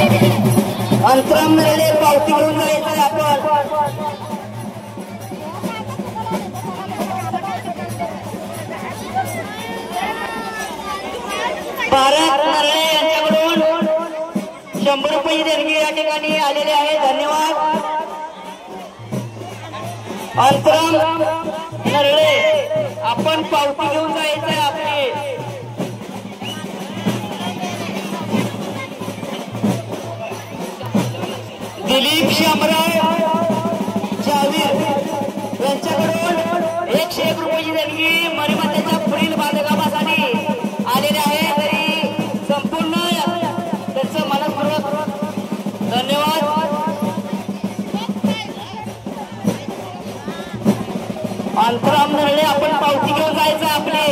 अंतराम नरळे पावती घेऊन जायचं आपण भारत नरळे यांच्याकडून 100 रुपये देणगी या ठिकाणी आलेले आहे. धन्यवाद. अंतराम नरळे आपण पावती घेऊन जायचं आपली. दिलीप शामराव जावीर यांच्याकडून 101 रुपयाची देणगी मरीमातेच्या पुढील बांधकामासाठी आलेले आहे. तरी संपूर्ण त्यांचं मनपूर्वक धन्यवाद. अंतराम नरळे आपण पावती घेऊन जायचं आपले.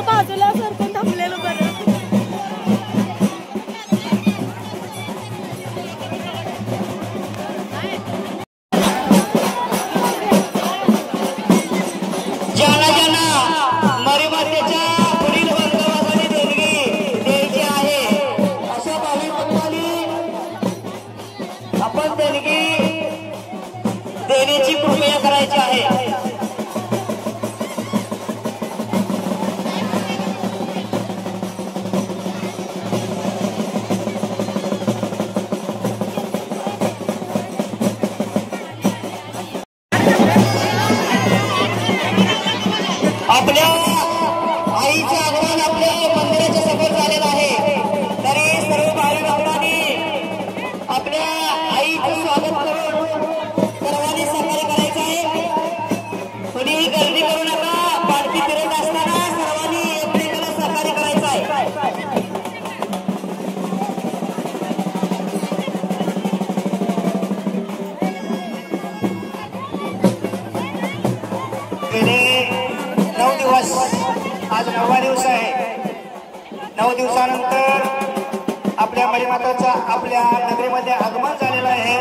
बाजूला सरकून थांबलेलं बरं. ज्यांना ज्यांना मरीमातेच्या पुढील बांधकामासाठी देणगी द्यायची आहे अशा भाविक भक्तांनी आपण देणगी देण्याची कृपया करायची आहे. आपल्या आईच्या आगमन आपल्या मंदिराच्या समोर झालेलं आहे. तरी सर्व भाविक भक्तांनी आपल्या आईचं स्वागत करून सर्वांनी सहकार्य करायचं आहे. कोणीही गर्दी करू नका. पालखी फिरत असताना सर्वांनी एकमेकांना सहकार्य करायचं आहे. आज 9वा दिवस आहे. 9 दिवसानंतर आपल्या मरीमाताचा आपल्या नगरीमध्ये आगमन झालेलं आहे.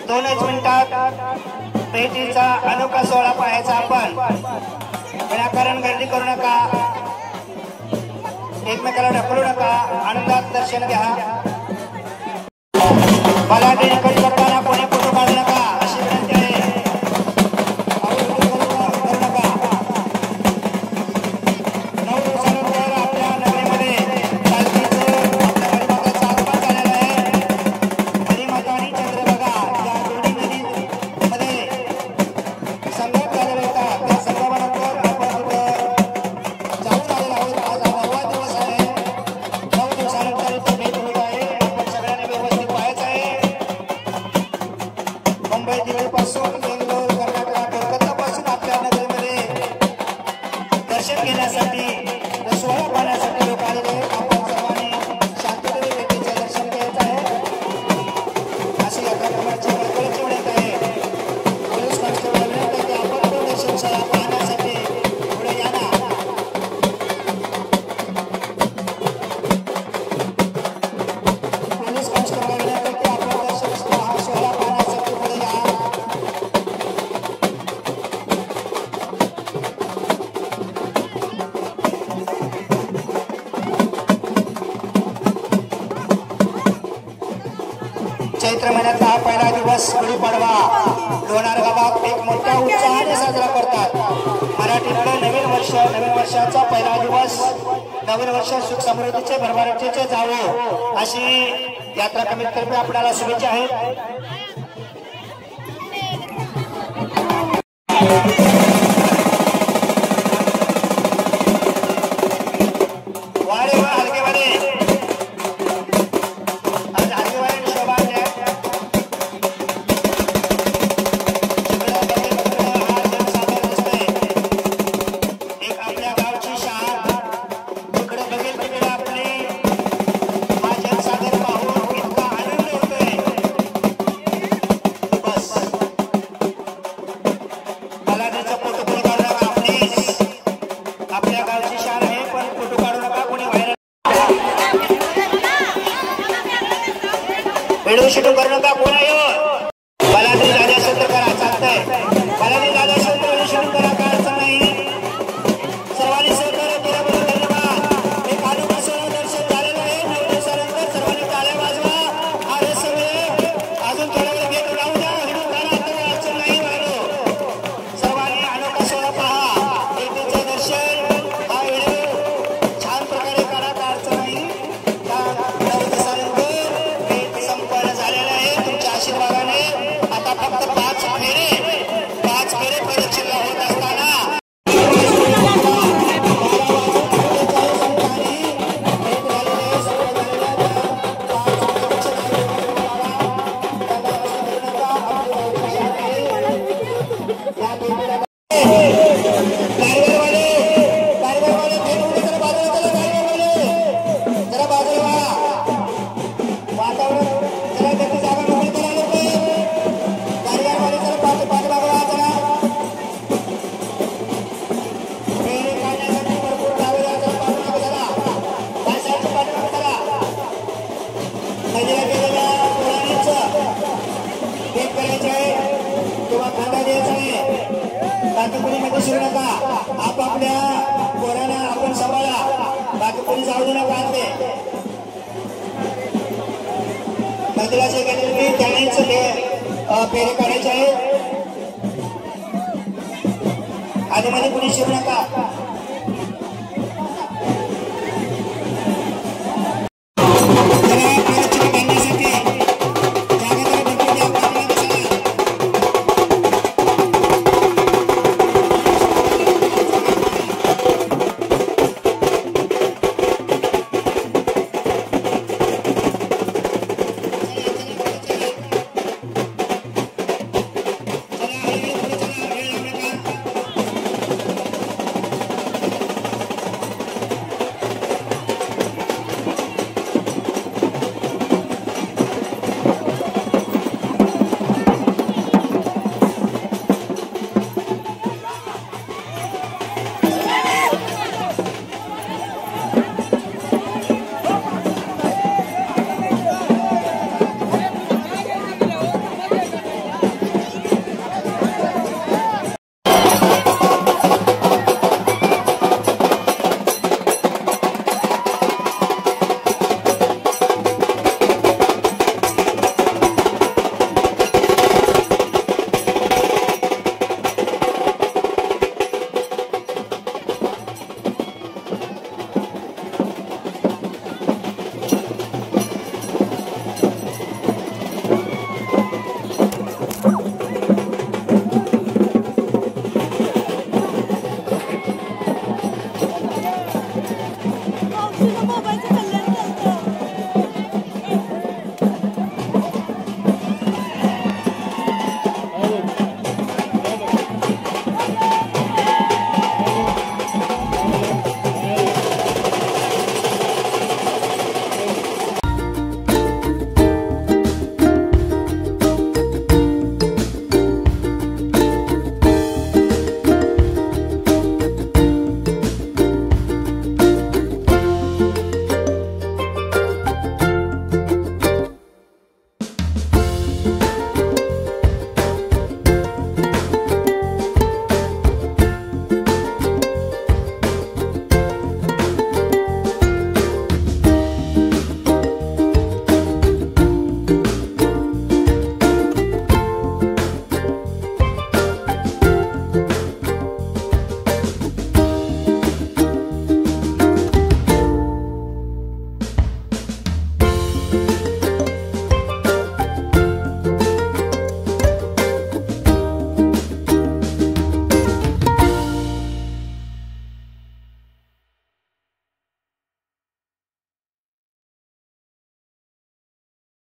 2च मिनिटात भेटीचा अनोखा सोहळा पाहायचा आपण. विनाकारण गर्दी करू नका. एकमेकाला ढकलू नका. आनंदात दर्शन घ्या. मला टेलिकट करताना कोणी फोटो काढू नका अशी विनंती आहे. चैत्र महिन्यातला हा पहिला दिवस गुढीपाडवा लोणार गावात एक मोठ्या उत्साहाने साजरा करतात. मराठीकडे नवीन वर्षाचा पहिला दिवस, नवीन वर्ष सुख समृद्धीचे भरभराटीचे जावो अशी यात्रा कमिटीतर्फे आपल्याला शुभेच्छा आहेत. व्हिडिओ शूटिंग करू नका. कोण आहे मला तरी दादा असेल तर करा, चालतंय. मला तरी दादा असेल तर व्हिडिओ शूटिंग करा, काय अडचण नाही. सर्वांनी सहकार्य केल्याबद्दल धन्यवाद. एक अनुभव दर्शन झालेलं आहे. 9 दिवसानंतर सर्वांनी टाळ्या वाजवा. आहे सगळे अजून थोडा वेळ भेटून राहू द्या. व्हिडिओ करा, तर अडचण नाही. सर्वांनी अनोखा सोहळा पहा. देवीचं दर्शन हा व्हिडिओ छान प्रकारे करा, काय अडचण नाही. 9 दिवसानंतर भेट संपन्न झालेलं आहे. तुमच्या आशीर्वादाने आता फक्त 5 फेरे प्रदक्षिणा होत असताना आपापल्या पोरांना आपण सांभाळा, बाकी कोणी जाऊ दे नका. मंदिराचे गेले त्यांनीच फेरे काढायचे.